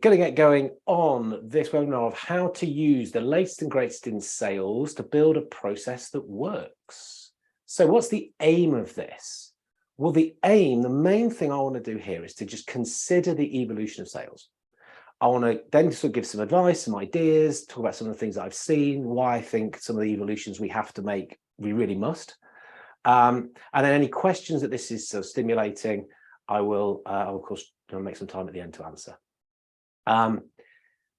going to get going on this webinar of how to use the latest and greatest in sales to build a process that works. So what's the aim of this? Well, the main thing I want to do here is to just consider the evolution of sales. I want to then sort of give some advice, some ideas, talk about some of the things that I've seen, why I think some of the evolutions we have to make, we really must. And then any questions that this is so stimulating, I will, of course, make some time at the end to answer.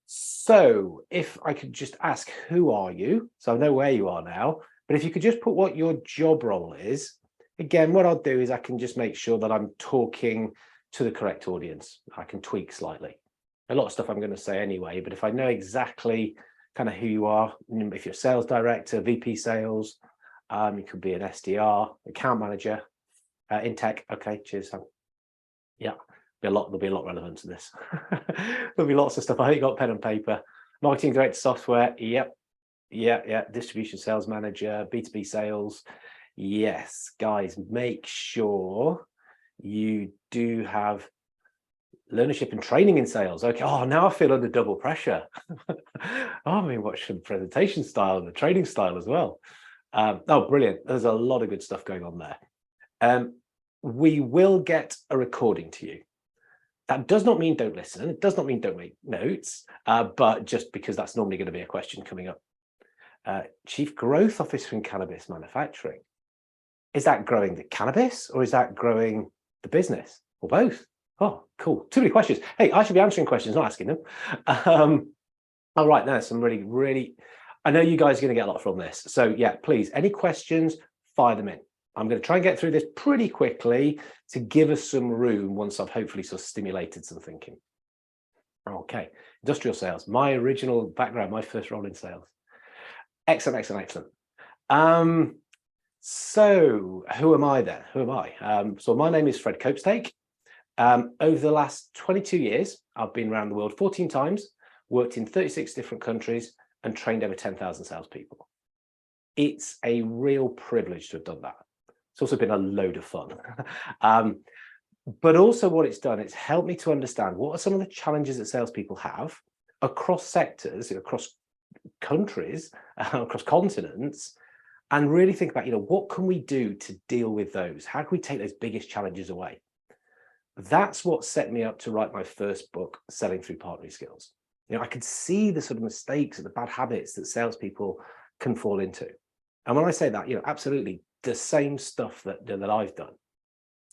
So if I could just ask, who are you? So I know where you are now, but if you could just put what your job role is. Again, what I'll do is I can just make sure that I'm talking to the correct audience. I can tweak slightly. A lot of stuff I'm going to say anyway, but if I know exactly kind of who you are, if you're a sales director, VP sales, you could be an SDR, account manager, in tech. Okay, cheers, Sam. Yeah, there'll be a lot relevant to this. There'll be lots of stuff. I think you got pen and paper. Marketing director software. Yep. Yeah. Distribution sales manager, B2B sales. Yes, guys, make sure you do have leadership and training in sales. Okay. Oh, now I feel under double pressure. I mean, watch the presentation style and the training style as well. Oh, brilliant. There's a lot of good stuff going on there. We will get a recording to you. That does not mean don't listen. It does not mean don't make notes, but just because that's normally going to be a question coming up. Chief Growth Officer in Cannabis Manufacturing. Is that growing the cannabis or is that growing the business or both? Oh, cool. Too many questions. Hey, I should be answering questions, not asking them. All right, now some really, I know you guys are going to get a lot from this. So yeah, please, any questions, fire them in. I'm going to try and get through this pretty quickly to give us some room once I've hopefully sort of stimulated some thinking. Okay, industrial sales, my original background, my first role in sales. Excellent. So who am I then? Who am I? So my name is Fred Copestake. Over the last 22 years, I've been around the world 14 times, worked in 36 different countries and trained over 10,000 salespeople. It's a real privilege to have done that. It's also been a load of fun. But also what it's done, it's helped me to understand what are some of the challenges that salespeople have across sectors, across countries, across continents, and really think about, what can we do to deal with those? How can we take those biggest challenges away? That's what set me up to write my first book, Selling Through Partnering Skills. I could see the sort of mistakes and the bad habits that salespeople can fall into. And when I say that, absolutely the same stuff that I've done.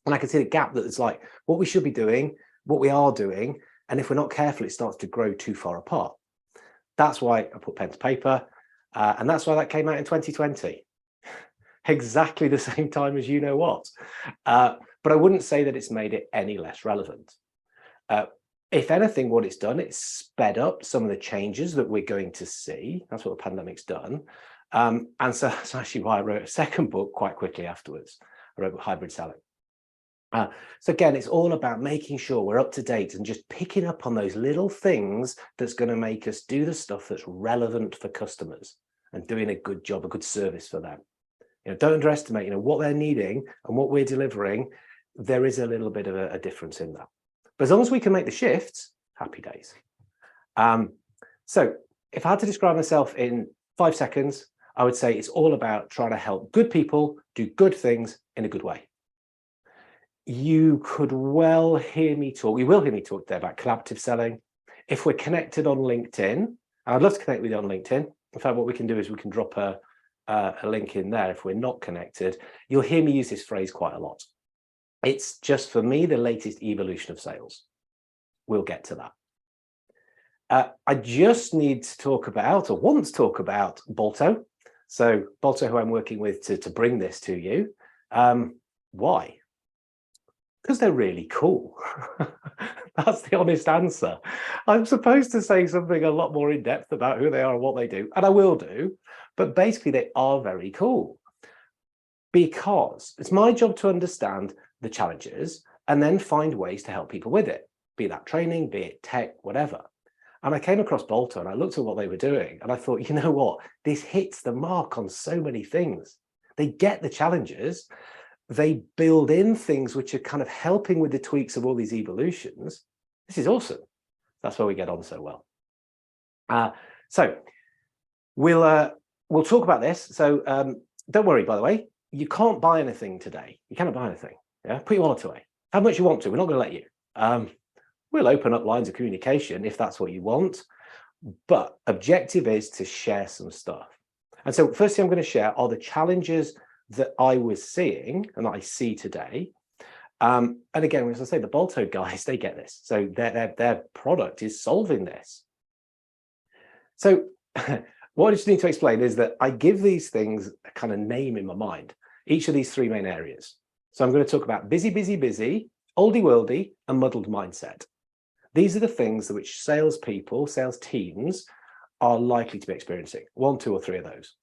And I can see the gap that it's like what we should be doing, what we are doing. And if we're not careful, it starts to grow too far apart. That's why I put pen to paper. And that's why that came out in 2020. Exactly the same time as you know what. But I wouldn't say that it's made it any less relevant. If anything, what it's done, it's sped up some of the changes that we're going to see. That's what the pandemic's done. And so that's actually why I wrote a second book quite quickly afterwards. I wrote Hybrid Selling. So again, it's all about making sure we're up to date and just picking up on those little things that's going to make us do the stuff that's relevant for customers and doing a good job, a good service for them. Don't underestimate, what they're needing and what we're delivering. There is a little bit of a difference in that. But as long as we can make the shifts, happy days. So if I had to describe myself in 5 seconds, I would say it's all about trying to help good people do good things in a good way. You could well hear me talk, you will hear me talk there about collaborative selling. If we're connected on LinkedIn, I'd love to connect with you on LinkedIn. In fact, what we can do is we can drop a link in there. If we're not connected, you'll hear me use this phrase quite a lot. It's just, for me, the latest evolution of sales. We'll get to that. I just need to talk about, or want to talk about, Balto. So Balto, who I'm working with to bring this to you. Why? Because they're really cool. That's the honest answer. I'm supposed to say something a lot more in depth about who they are and what they do, and I will do, but basically they are very cool because it's my job to understand the challenges and then find ways to help people with it, be that training, be it tech, whatever. And I came across Balto and I looked at what they were doing and I thought, you know what, this hits the mark on so many things. They get the challenges. They build in things which are kind of helping with the tweaks of all these evolutions. This is awesome. That's why we get on so well. So we'll talk about this. So don't worry, by the way, you can't buy anything today. You cannot buy anything. Yeah, put your wallet away. How much you want to. We're not going to let you. We'll open up lines of communication if that's what you want. But objective is to share some stuff. And so first thing I'm going to share are the challenges that I was seeing and that I see today. And again, as I say, the Bolto guys, they get this. So their product is solving this. So what I just need to explain is that I give these things a kind of name in my mind, each of these three main areas. So I'm going to talk about busy, busy, busy, oldie worldy, and muddled mindset. These are the things that which salespeople, sales teams are likely to be experiencing, 1, 2, or 3 of those.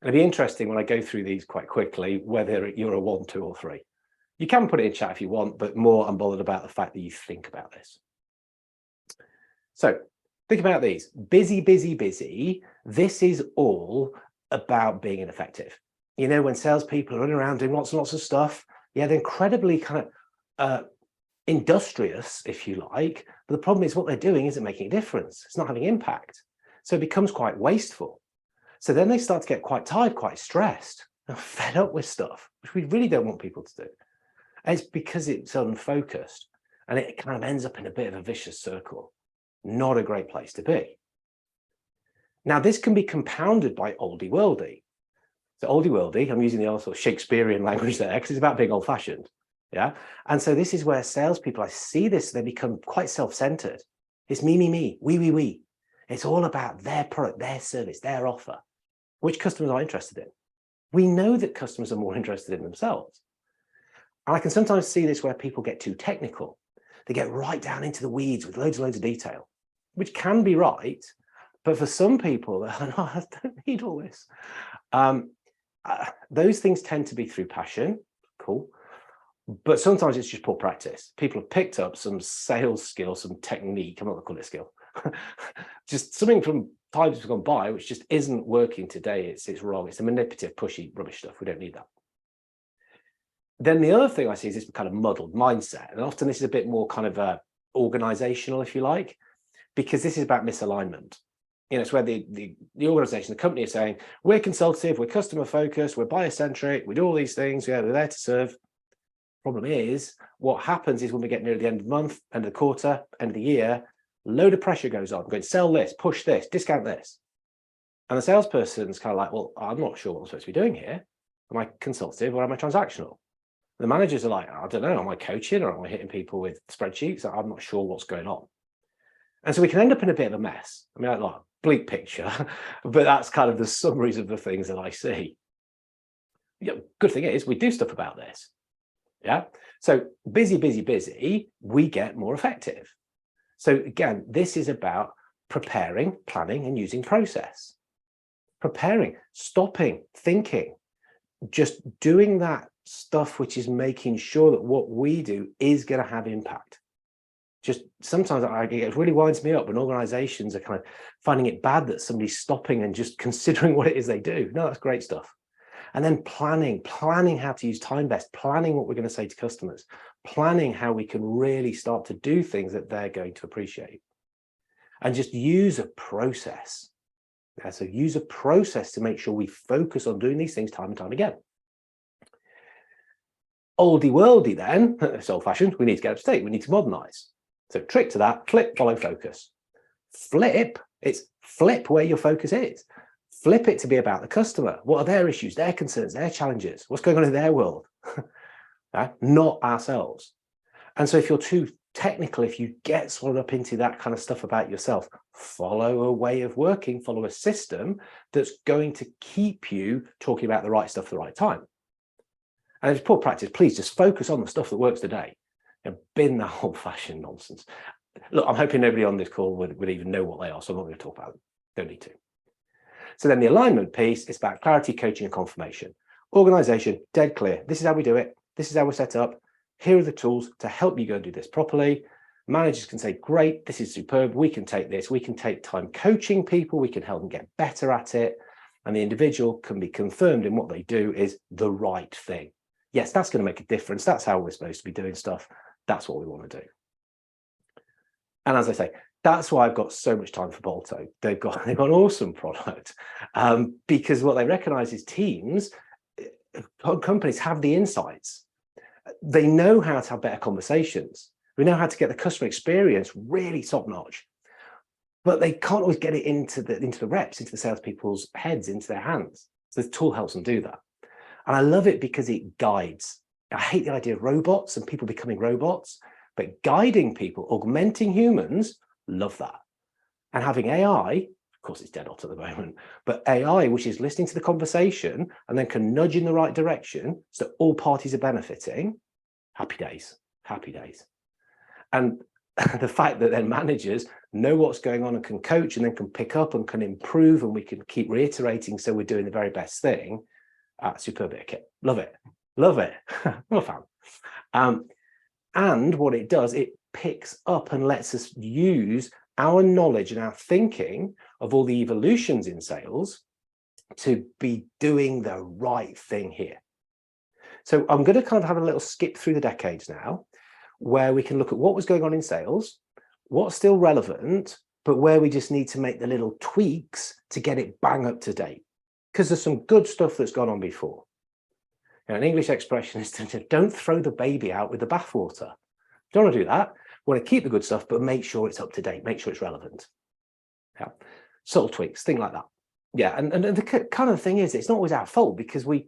And it'll be interesting when I go through these quite quickly, whether you're a 1, 2, or 3. You can put it in chat if you want, but more I'm bothered about the fact that you think about this. So think about these. Busy, busy, busy. This is all about being ineffective. You know, when salespeople are running around doing lots and lots of stuff, yeah, they're incredibly kind of industrious, if you like. But the problem is what they're doing isn't making a difference. It's not having impact. So it becomes quite wasteful. So then they start to get quite tired, quite stressed, and fed up with stuff, which we really don't want people to do. And it's because it's unfocused and it kind of ends up in a bit of a vicious circle. Not a great place to be. Now, this can be compounded by oldie worldy. So oldie worldy, I'm using the old sort of Shakespearean language there because it's about being old fashioned. Yeah. And so this is where salespeople, I see this, they become quite self-centered. It's me, we. It's all about their product, their service, their offer, which customers are interested in. We know that customers are more interested in themselves. And I can sometimes see this where people get too technical. They get right down into the weeds with loads and loads of detail, which can be right. But for some people, no, I don't need all this. Those things tend to be through passion. Cool. But sometimes it's just poor practice. People have picked up some sales skill, some technique. I'm not going to call it skill. Just something from times gone by, which just isn't working today. It's wrong. It's a manipulative, pushy, rubbish stuff. We don't need that. Then the other thing I see is this kind of muddled mindset. And often this is a bit more kind of organizational, if you like, because this is about misalignment. You know, it's where the organization, the company is saying, we're consultative, we're customer focused, we're buyer-centric, we do all these things, yeah, we're there to serve. Problem is, what happens is when we get near the end of the month, end of the quarter, end of the year, a load of pressure goes on. We're going to sell this, push this, discount this. And the salesperson's kind of like, well, I'm not sure what I'm supposed to be doing here. Am I consultative or am I transactional? The managers are like, I don't know, am I coaching or am I hitting people with spreadsheets? I'm not sure what's going on. And so we can end up in a bit of a mess. I mean, like bleak picture, but that's kind of the summaries of the things that I see. Yeah, good thing is we do stuff about this. Yeah. So busy, busy, busy, we get more effective. So again, this is about preparing, planning, and using process. Preparing, stopping, thinking, just doing that stuff which is making sure that what we do is going to have impact. Just sometimes it really winds me up when organizations are kind of finding it bad that somebody's stopping and just considering what it is they do. No, that's great stuff. And then planning how to use time best, planning what we're going to say to customers, planning how we can really start to do things that they're going to appreciate. And just use a process. Yeah, so use a process to make sure we focus on doing these things time and time again. Oldie worldy then, it's old fashioned, we need to get up to date, we need to modernize. So trick to that, flip, follow, focus. Flip, it's flip where your focus is. Flip it to be about the customer. What are their issues, their concerns, their challenges? What's going on in their world? Not ourselves. And so if you're too technical, if you get swallowed up into that kind of stuff about yourself, follow a way of working, follow a system that's going to keep you talking about the right stuff at the right time. And if it's poor practice, please just focus on the stuff that works today and bin that old-fashioned nonsense. Look, I'm hoping nobody on this call would even know what they are, so I'm not going to talk about them. Don't need to. So then the alignment piece is about clarity, coaching, and confirmation. Organization, dead clear. This is how we do it. This is how we're set up. Here are the tools to help you go and do this properly. Managers can say, great, this is superb. We can take this. We can take time coaching people. We can help them get better at it. And the individual can be confirmed in what they do is the right thing. Yes, that's going to make a difference. That's how we're supposed to be doing stuff. That's what we want to do. And as I say, That's why I've got so much time for Bolto. They've got an awesome product, because what they recognize is teams, companies have the insights. They know how to have better conversations. We know how to get the customer experience really top notch, but they can't always get it into the reps, into the salespeople's heads, into their hands. So the tool helps them do that. And I love it because it guides. I hate the idea of robots and people becoming robots, but guiding people, augmenting humans, love that. And having AI, of course it's dead hot at the moment, but AI, which is listening to the conversation and then can nudge in the right direction so all parties are benefiting, happy days, happy days. And the fact that then managers know what's going on and can coach and then can pick up and can improve, and we can keep reiterating so we're doing the very best thing, superb bit of kit. Love it, love it. I'm a fan. And what it does, it picks up and lets us use our knowledge and our thinking of all the evolutions in sales to be doing the right thing here. So I'm going to kind of have a little skip through the decades now, where we can look at what was going on in sales, what's still relevant, but where we just need to make the little tweaks to get it bang up to date. Because there's some good stuff that's gone on before. An English expression is to don't throw the baby out with the bathwater. Don't want to do that. We want to keep the good stuff, but make sure it's up to date, make sure it's relevant. Yeah, subtle tweaks, things like that. Yeah, and the kind of thing is, it's not always our fault, because we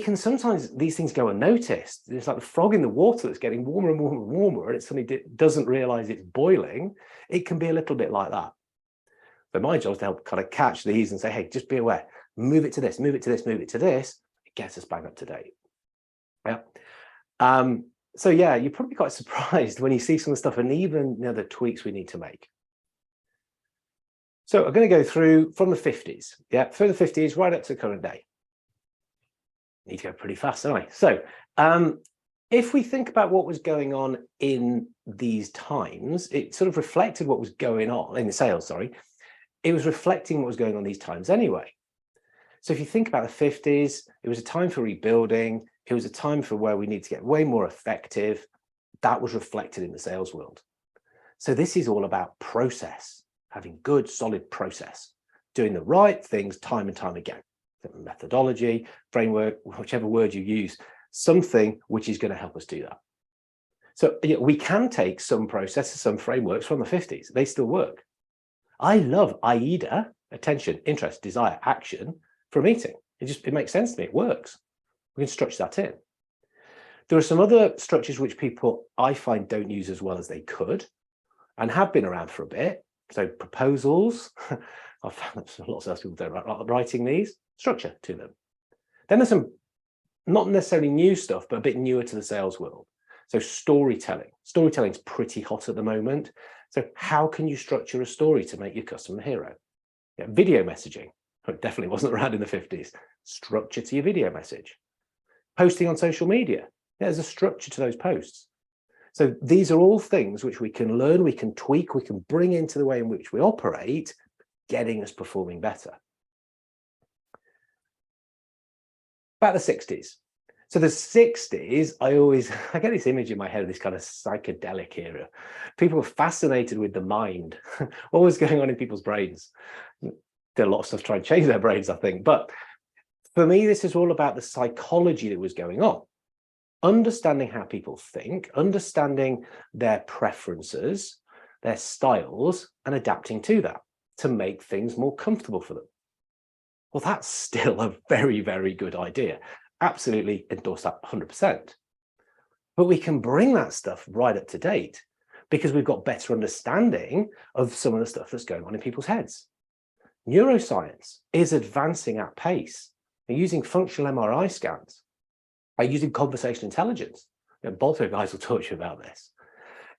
can sometimes, these things go unnoticed. It's like the frog in the water that's getting warmer and warmer and warmer, and it suddenly doesn't realize it's boiling. It can be a little bit like that. But my job is to help kind of catch these and say, hey, just be aware, move it to this, move it to this, move it to this. It gets us bang up to date. Yeah. So yeah, you're probably quite surprised when you see some of the stuff and even the tweaks we need to make. So I'm going to go through from the 50s, yeah, through the 50s right up to the current day. Need to go pretty fast, don't I? So if we think about what was going on in these times, it sort of reflected what was going on in the sales, sorry. It was reflecting what was going on these times anyway. So if you think about the 50s, it was a time for rebuilding. It was a time for where we need to get way more effective. That was reflected in the sales world. So this is all about process, having good, solid process, doing the right things time and time again. Methodology, framework, whichever word you use, something which is going to help us do that. So we can take some processes, some frameworks from the 50s. They still work. I love AIDA, attention, interest, desire, action, for a meeting. It makes sense to me. It works. We can structure that in. There are some other structures which people, I find, don't use as well as they could and have been around for a bit. So proposals, I've found that a lot of salespeople don't like writing these, structure to them. Then there's some not necessarily new stuff, but a bit newer to the sales world. So storytelling. Storytelling is pretty hot at the moment. So how can you structure a story to make your customer a hero? Yeah, video messaging. It definitely wasn't around in the 50s. Structure to your video message. Posting on social media. There's a structure to those posts. So these are all things which we can learn, we can tweak, we can bring into the way in which we operate, getting us performing better. About the 60s. So the 60s, I get this image in my head of this kind of psychedelic era. People were fascinated with the mind. What was going on in people's brains? Did a lot of stuff to try and change their brains, I think. But for me, this is all about the psychology that was going on. Understanding how people think, understanding their preferences, their styles, and adapting to that to make things more comfortable for them. Well, that's still a very, very good idea. Absolutely endorse that 100%. But we can bring that stuff right up to date because we've got better understanding of some of the stuff that's going on in people's heads. Neuroscience is advancing at pace. They're using functional MRI scans. They're using conversational intelligence. Bolto guys will talk to you about this.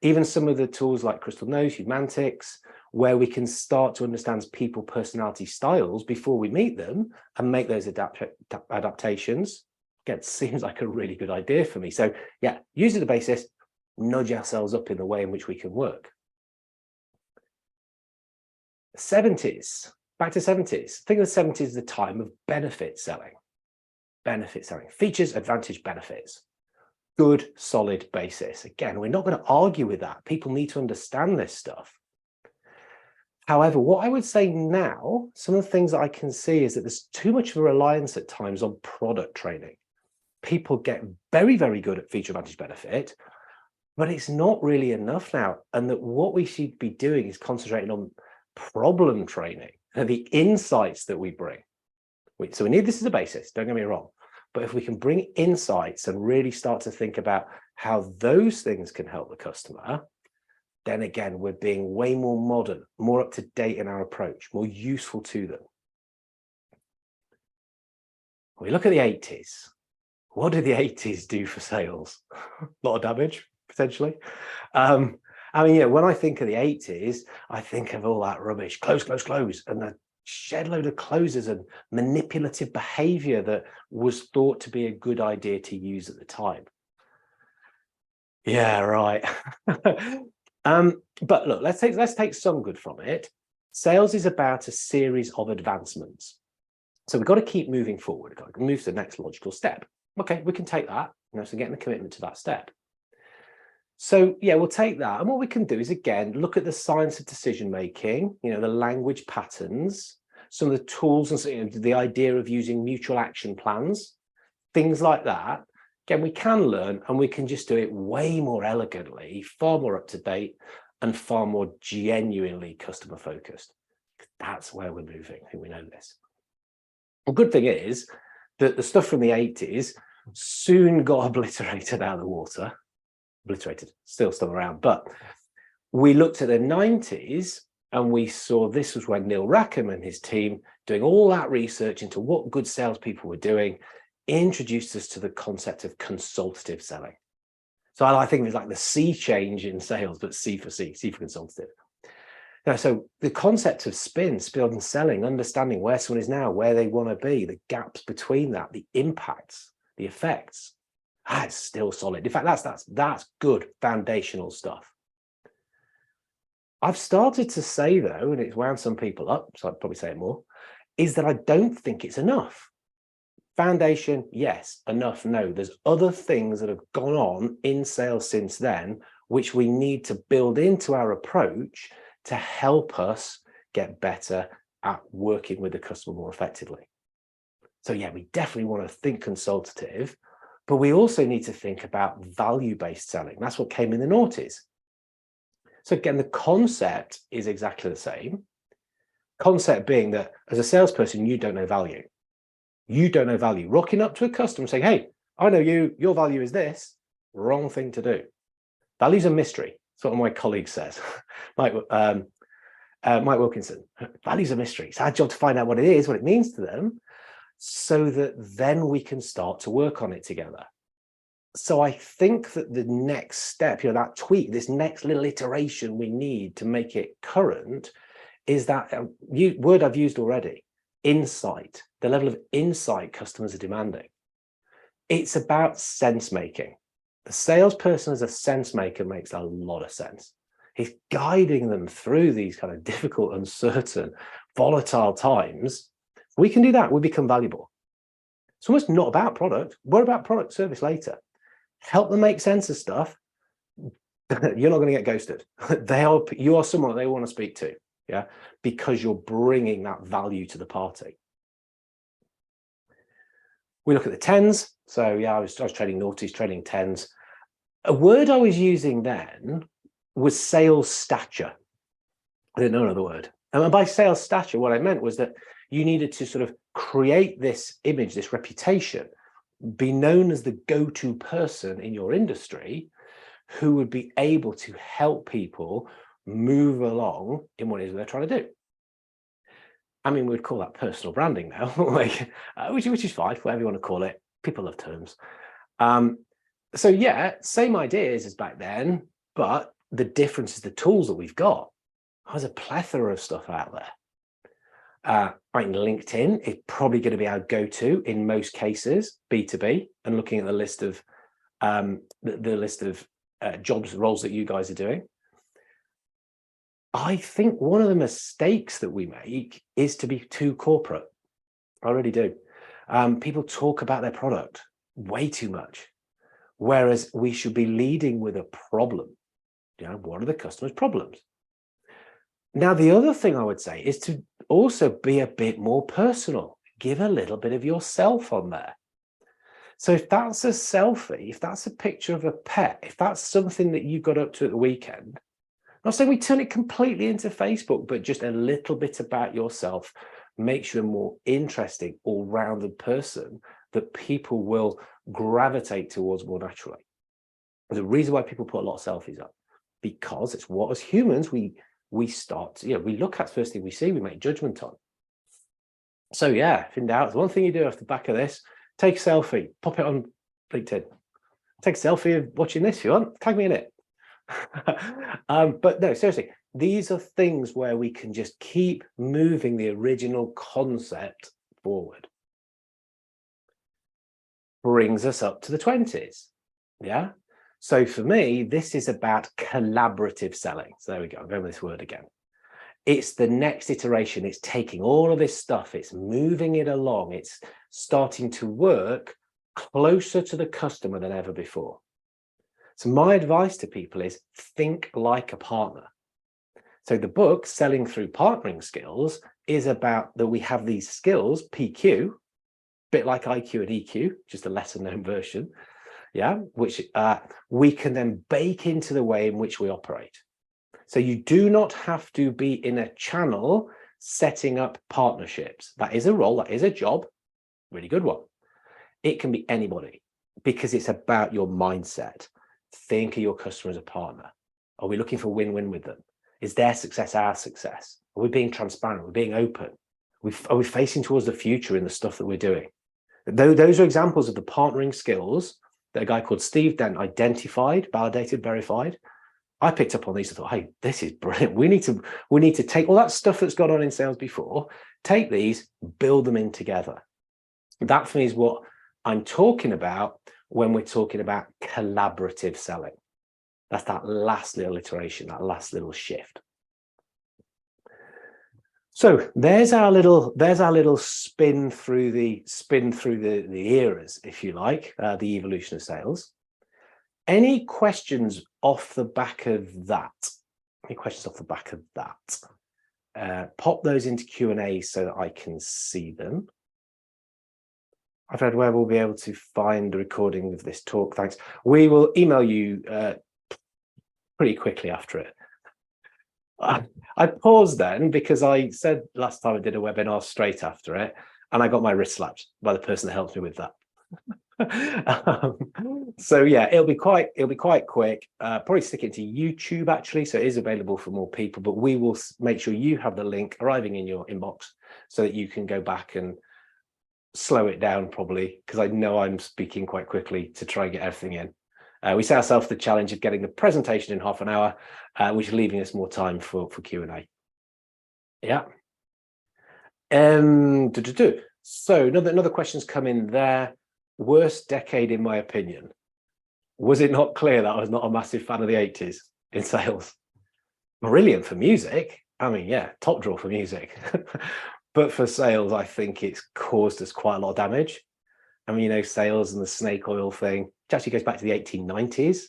Even some of the tools like Crystal Knows, Humantics, where we can start to understand people personality styles before we meet them and make those adaptations. Again, it seems like a really good idea for me. So yeah, use it as a basis, nudge ourselves up in the way in which we can work. 70s, back to 70s. Think of the 70s as the time of benefit selling. Benefit selling, features, advantage, benefits. Good, solid basis. Again, we're not going to argue with that. People need to understand this stuff. However, what I would say now, some of the things that I can see is that there's too much of a reliance at times on product training. People get very, very good at feature advantage benefit, but it's not really enough now. And that what we should be doing is concentrating on problem training and the insights that we bring. So we need this as a basis, don't get me wrong. But if we can bring insights and really start to think about how those things can help the customer, then again, we're being way more modern, more up to date in our approach, more useful to them. We look at the 80s. What did the 80s do for sales? A lot of damage, potentially. I mean, yeah, when I think of the 80s, I think of all that rubbish, close, close, close, and the shed load of closes and manipulative behavior that was thought to be a good idea to use at the time. Yeah, right. But look, let's take some good from it. Sales is about a series of advancements. So we've got to keep moving forward. We've got to move to the next logical step. Okay, we can take that, so getting the commitment to that step. So yeah, we'll take that. And what we can do is, again, look at the science of decision making, the language patterns, some of the tools and the idea of using mutual action plans, things like that. Again, we can learn and we can just do it way more elegantly, far more up to date and far more genuinely customer focused. That's where we're moving. I think we know this. The good thing is that the stuff from the 80s soon got obliterated out of the water. Obliterated, still around, but we looked at the 90s and we saw this was when Neil Rackham and his team, doing all that research into what good salespeople were doing, introduced us to the concept of consultative selling. So I think it's like the C change in sales, but C for consultative. So the concept of spin and selling, understanding where someone is now, where they want to be, the gaps between that, the impacts, the effects, it's still solid. In fact, that's good foundational stuff. I've started to say, though, and it's wound some people up, so I'd probably say it more, is that I don't think it's enough. Foundation, yes. Enough, no. There's other things that have gone on in sales since then, which we need to build into our approach to help us get better at working with the customer more effectively. So yeah, we definitely want to think consultative, but we also need to think about value-based selling. That's what came in the noughties. So again, the concept is exactly the same. Concept being that as a salesperson, you don't know value. You don't know value. Rocking up to a customer saying, hey, I know you, your value is this. Wrong thing to do. Value's a mystery. That's what one of my colleagues says. Mike Wilkinson, value's a mystery. It's our job to find out what it is, what it means to them, so that then we can start to work on it together. So I think that the next step, that tweak, this next little iteration we need to make it current is that word I've used already, insight, the level of insight customers are demanding. It's about sense making. The salesperson as a sense maker makes a lot of sense. He's guiding them through these kind of difficult, uncertain, volatile times. If we can do that, we become valuable. It's almost not about product. What about product service later? Help them make sense of stuff. You're not going to get ghosted. You are someone they want to speak to, yeah, because you're bringing that value to the party. We look at the 10s. So yeah, I was trading noughties, trading 10s. A word I was using then was sales stature. I didn't know another word. And by sales stature, what I meant was that you needed to sort of create this image, this reputation, be known as the go-to person in your industry who would be able to help people move along in what it is they're trying to do. I mean, we'd call that personal branding now, which is fine, whatever you want to call it. People love terms. So yeah, same ideas as back then, but the difference is the tools that we've got. There's a plethora of stuff out there. I think LinkedIn is probably going to be our go-to in most cases, B2B, and looking at the list of jobs, roles that you guys are doing. I think one of the mistakes that we make is to be too corporate. I really do. People talk about their product way too much, whereas we should be leading with a problem. What are the customer's problems? Now, the other thing I would say is to also be a bit more personal. Give a little bit of yourself on there. So if that's a selfie, if that's a picture of a pet, if that's something that you got up to at the weekend, I'm not saying we turn it completely into Facebook, but just a little bit about yourself makes you a more interesting, all-rounded person that people will gravitate towards more naturally. The reason why people put a lot of selfies up, because it's what as humans we start, we look at first thing we see, we make judgment on. So yeah, if in doubt, the one thing you do off the back of this, take a selfie, pop it on LinkedIn. Take a selfie of watching this if you want, tag me in it. But no, seriously, these are things where we can just keep moving the original concept forward. Brings us up to the 20s. Yeah. So for me, this is about collaborative selling. So there we go. I'm going with this word again. It's the next iteration. It's taking all of this stuff, it's moving it along. It's starting to work closer to the customer than ever before. So my advice to people is think like a partner. So the book, Selling Through Partnering Skills, is about that we have these skills, PQ, a bit like IQ and EQ, just a lesser known version, yeah, which we can then bake into the way in which we operate. So you do not have to be in a channel setting up partnerships. That is a role, that is a job, really good one. It can be anybody because it's about your mindset. Think of your customer as a partner. Are we looking for win-win with them? Is their success our success? Are we being transparent? Are we being open? Are we facing towards the future in the stuff that we're doing? Those are examples of the partnering skills that a guy called Steve Dent identified, validated, verified. I picked up on these and thought, hey, this is brilliant. We need to take all that stuff that's gone on in sales before, take these, build them in together. That for me is what I'm talking about when we're talking about collaborative selling. That's that last little iteration, that last little shift. So there's our little spin through the eras, if you like, the evolution of sales. Any questions off the back of that? Any questions off the back of that? Pop those into Q&A so that I can see them. I've read where we'll be able to find the recording of this talk. Thanks. We will email you pretty quickly after it. I paused then because I said last time I did a webinar straight after it, and I got my wrist slapped by the person that helped me with that. So yeah, it'll be quite quick. Probably stick it to YouTube actually, so it is available for more people, but we will make sure you have the link arriving in your inbox so that you can go back and slow it down probably, because I know I'm speaking quite quickly to try and get everything in. We set ourselves the challenge of getting the presentation in half an hour, which is leaving us more time for Q&A. Yeah. So another question's come in there. Worst decade in my opinion. Was it not clear that I was not a massive fan of the 80s in sales? Brilliant for music. I mean, yeah, top draw for music. But for sales, I think it's caused us quite a lot of damage. I mean, sales and the snake oil thing, which actually goes back to the 1890s,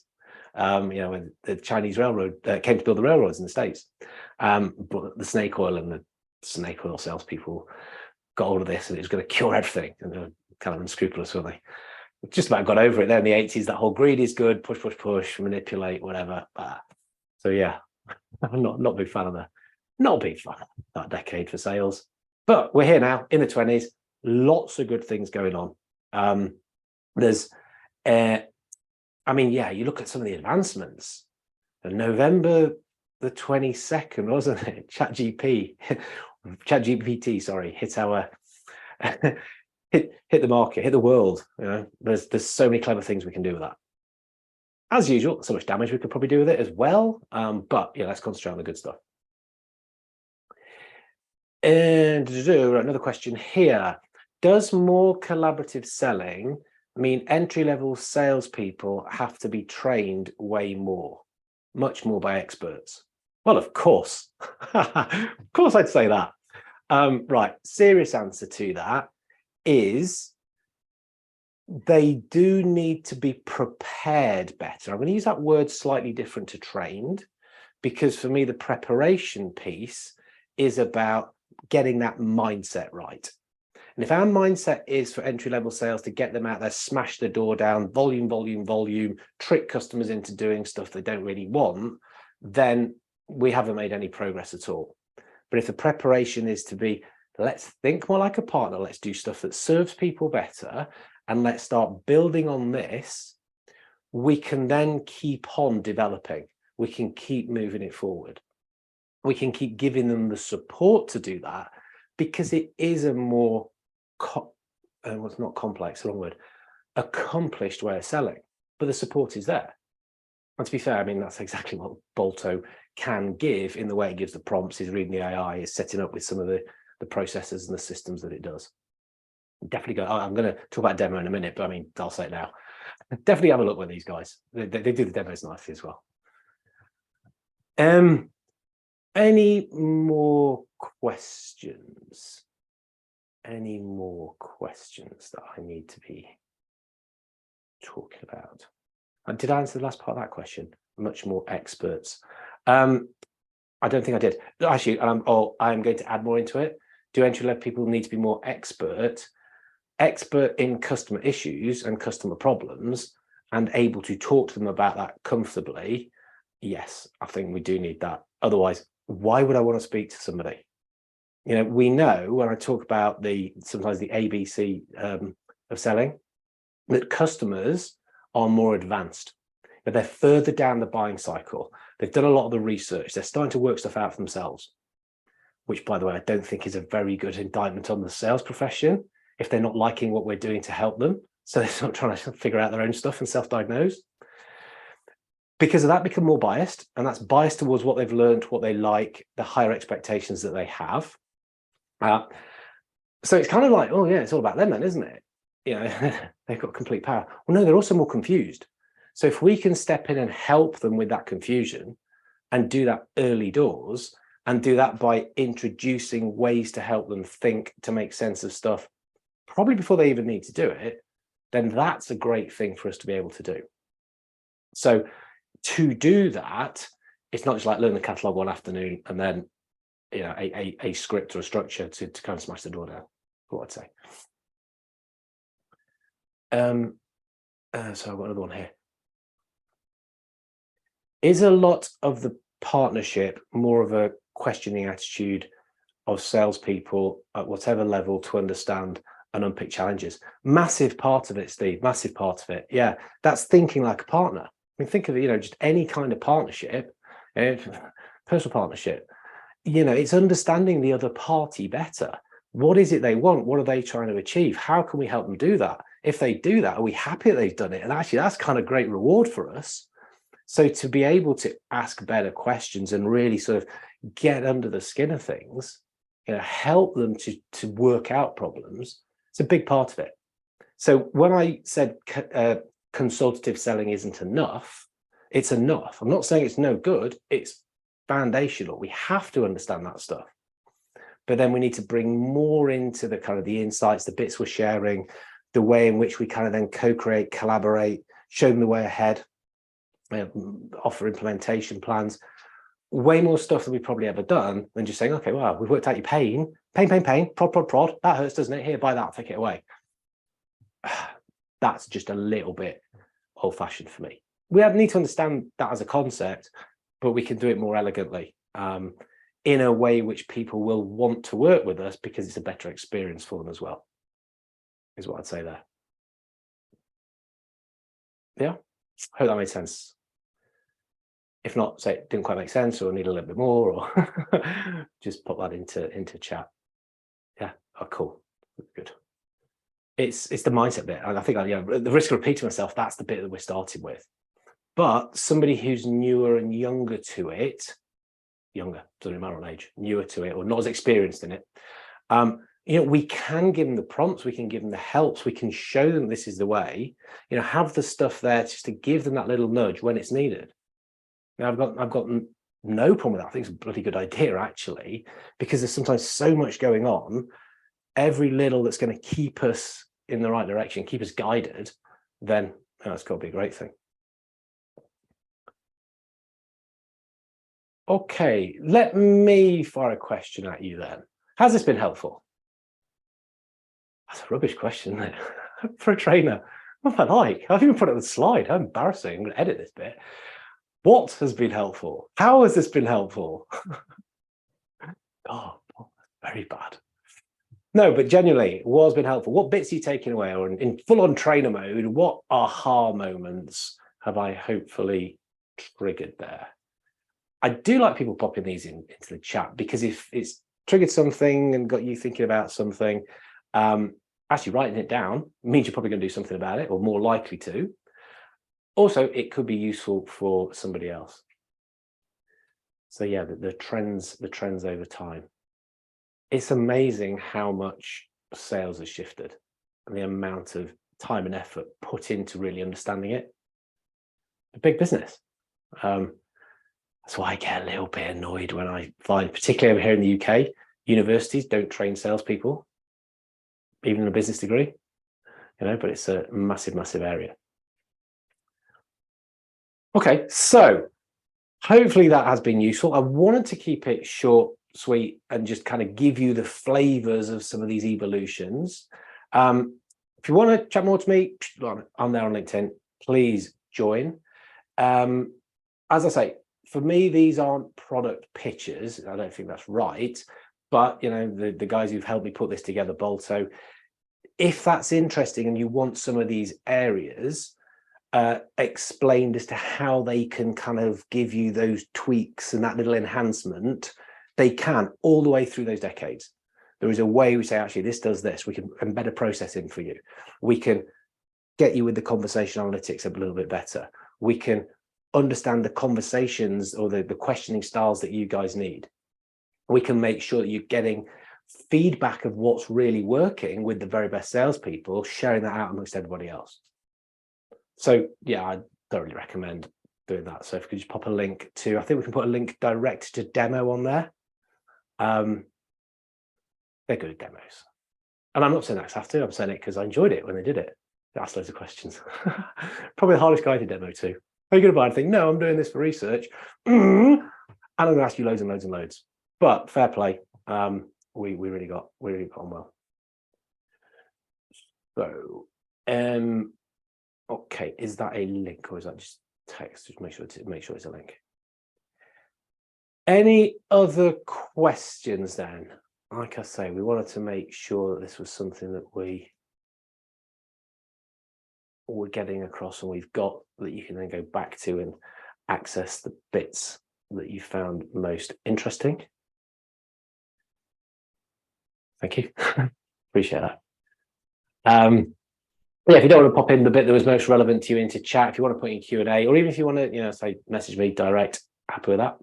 when the Chinese railroad came to build the railroads in the States. But the snake oil and the snake oil salespeople got hold of this and it was going to cure everything. And they were kind of unscrupulous, weren't they? Just about got over it there in the 80s. That whole greed is good, push, push, push, manipulate, whatever. So yeah, I'm not a big fan of that decade for sales. But we're here now in the 20s. Lots of good things going on. There's, I mean, yeah, you look at some of the advancements. November the 22nd, wasn't it? ChatGPT, sorry, hit our hit the market, hit the world. There's so many clever things we can do with that. As usual, so much damage we could probably do with it as well. But yeah, let's concentrate on the good stuff. And another question here. Does more collaborative selling mean entry-level salespeople have to be trained way more, much more by experts? Well, of course. Of course I'd say that. Right, serious answer to that is they do need to be prepared better. I'm going to use that word slightly different to trained, because for me, the preparation piece is about getting that mindset right. And if our mindset is for entry-level sales to get them out there, smash the door down, volume, trick customers into doing stuff they don't really want, then we haven't made any progress at all. But if the preparation is to be, let's think more like a partner, let's do stuff that serves people better, and let's start building on this, we can then keep on developing. We can keep moving it forward. We can keep giving them the support to do that, because it is a more what's not complex, the wrong word, accomplished way of selling, but the support is there. And to be fair, I mean, that's exactly what Balto can give in the way it gives the prompts, is reading the AI, is setting up with some of the processes and the systems that it does. Definitely go, I'm going to talk about demo in a minute, but I mean, I'll say it now. Definitely have a look with these guys. They do the demos nicely as well. Any more questions? Any more questions that I need to be talking about? Did I answer the last part of that question? Much more experts. I don't think I did. Actually, I'm going to add more into it. Do entry-level people need to be more expert in customer issues and customer problems, and able to talk to them about that comfortably? Yes, I think we do need that. Otherwise, why would I want to speak to somebody? You know, we know when I talk about sometimes the ABC of selling, that customers are more advanced, but they're further down the buying cycle. They've done a lot of the research. They're starting to work stuff out for themselves, which, by the way, I don't think is a very good indictment on the sales profession if they're not liking what we're doing to help them. So they're not trying to figure out their own stuff and self-diagnose. Because of that, become more biased, and that's biased towards what they've learned, what they like, the higher expectations that they have. So it's kind of like, oh yeah, it's all about them then, isn't it? You know, they've got complete power. Well, no, they're also more confused. So if we can step in and help them with that confusion, and do that early doors, and do that by introducing ways to help them think, to make sense of stuff, probably before they even need to do it, then that's a great thing for us to be able to do. So to do that, it's not just like learn the catalog one afternoon and then, you know, a script or a structure to kind of smash the door down, what I'd say. So I've got another one here. Is a lot of the partnership more of a questioning attitude of salespeople at whatever level to understand and unpick challenges? Massive part of it, Steve, massive part of it. Yeah, that's thinking like a partner. I mean, think of it, you know, just any kind of partnership, personal partnership, you know, it's understanding the other party better. What is it they want? What are they trying to achieve? How can we help them do that? If they do that, are we happy that they've done it? And actually, that's kind of great reward for us. So to be able to ask better questions and really sort of get under the skin of things, you know, help them to work out problems, it's a big part of it. So when I said consultative selling isn't enough, it's enough. I'm not saying it's no good. It's foundational. We have to understand that stuff. But then we need to bring more into the kind of the insights, the bits we're sharing, the way in which we kind of then co-create, collaborate, show them the way ahead, offer implementation plans, way more stuff than we've probably ever done than just saying, okay, well, we've worked out your pain, prod, that hurts, doesn't it? Here, buy that, take it away. That's just a little bit old-fashioned for me. We need to understand that as a concept, but we can do it more elegantly in a way which people will want to work with us because it's a better experience for them as well, is what I'd say there. Yeah, hope that made sense. If not, say it didn't quite make sense or need a little bit more, or just pop that into chat. Yeah, oh, cool, good. It's the mindset bit, and I think, you know, the risk of repeating myself, that's the bit that we're starting with. But somebody who's newer and younger to it, doesn't matter on age, newer to it or not as experienced in it, you know, we can give them the prompts, we can give them the helps, we can show them this is the way, you know, have the stuff there just to give them that little nudge when it's needed. Now, I've got no problem with that. I think it's a bloody good idea, actually, because there's sometimes so much going on. Every little that's going to keep us in the right direction, keep us guided, then that's got to be a great thing. Okay, let me fire a question at you then. Has this been helpful? That's a rubbish question, isn't it? For a trainer. What am I like? I've even put it on the slide. How embarrassing. I'm going to edit this bit. What has been helpful? How has this been helpful? Oh, very bad. No, but genuinely, what has been helpful? What bits are you taking away? Or in full-on trainer mode, what aha moments have I hopefully triggered there? I do like people popping these into the chat, because if it's triggered something and got you thinking about something, actually writing it down means you're probably going to do something about it, or more likely to. Also, it could be useful for somebody else. So yeah, the trends over time. It's amazing how much sales has shifted and the amount of time and effort put into really understanding it. A big business. That's why I get a little bit annoyed when I find, particularly over here in the UK, universities don't train salespeople, even in a business degree, but it's a massive, massive area. Okay, so hopefully that has been useful. I wanted to keep it short, sweet, and just kind of give you the flavors of some of these evolutions. If you want to chat more to me, I'm there on LinkedIn. Please join. As I say, for me, these aren't product pitches. I don't think that's right. But the guys who've helped me put this together, Bolto, if that's interesting and you want some of these areas explained as to how they can kind of give you those tweaks and that little enhancement, they can all the way through those decades. There is a way we say, actually, this does this. We can embed a process in for you. We can get you with the conversation analytics a little bit better. We can understand the conversations or the questioning styles that you guys need. We can make sure that you're getting feedback of what's really working with the very best salespeople, sharing that out amongst everybody else. So yeah, I thoroughly recommend doing that. So if you could just pop a link to, I think we can put a link direct to demo on there. They're good at demos. And I'm not saying that's have to, I'm saying it because I enjoyed it when they did it. They asked loads of questions. Probably the hardest guy to demo to. Are you going to buy anything? No, I'm doing this for research. And I'm going to ask you loads and loads and loads. But fair play. We really got on well. So, okay, is that a link or is that just text? Just make sure it's a link. Any other questions then? Like I say, we wanted to make sure that this was something that we were getting across and we've got, that you can then go back to and access the bits that you found most interesting. Thank you. Appreciate that. Yeah, if you don't want to pop in the bit that was most relevant to you into chat, if you want to put in Q&A, or even if you want to, say message me direct, happy with that.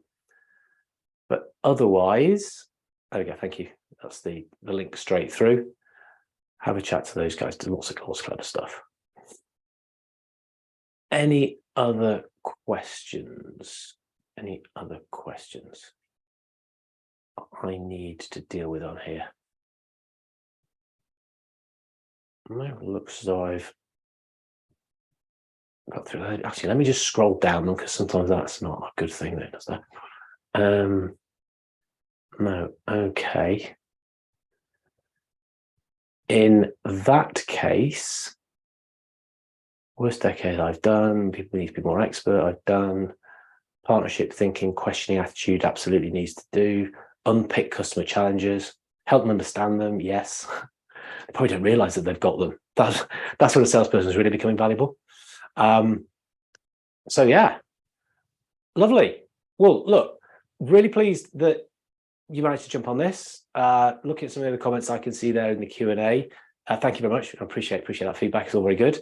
But otherwise, there we go. Thank you. That's the link straight through. Have a chat to those guys. Do lots of clever stuff. Any other questions? Any other questions I need to deal with on here? No, it looks as though I've got through that. Actually, let me just scroll down because sometimes that's not a good thing, though, does that? No, okay. In that case, worst decade I've done, people need to be more expert, I've done. Partnership thinking, questioning attitude absolutely needs to do. Unpick customer challenges, help them understand them, yes. They probably don't realize that they've got them. That's when a salesperson is really becoming valuable. So yeah, lovely. Well, look, really pleased that you managed to jump on this. Looking at some of the comments I can see there in the Q&A. Thank you very much. I appreciate that feedback. It's all very good.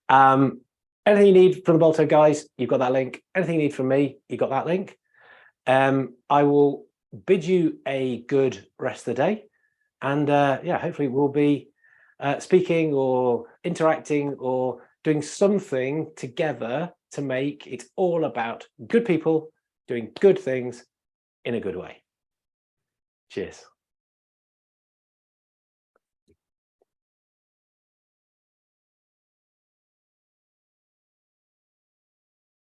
Anything you need from the Bolto guys, you've got that link. Anything you need from me, you've got that link. I will bid you a good rest of the day. And yeah, hopefully we'll be speaking or interacting or doing something together to make it all about good people doing good things in a good way. Cheers.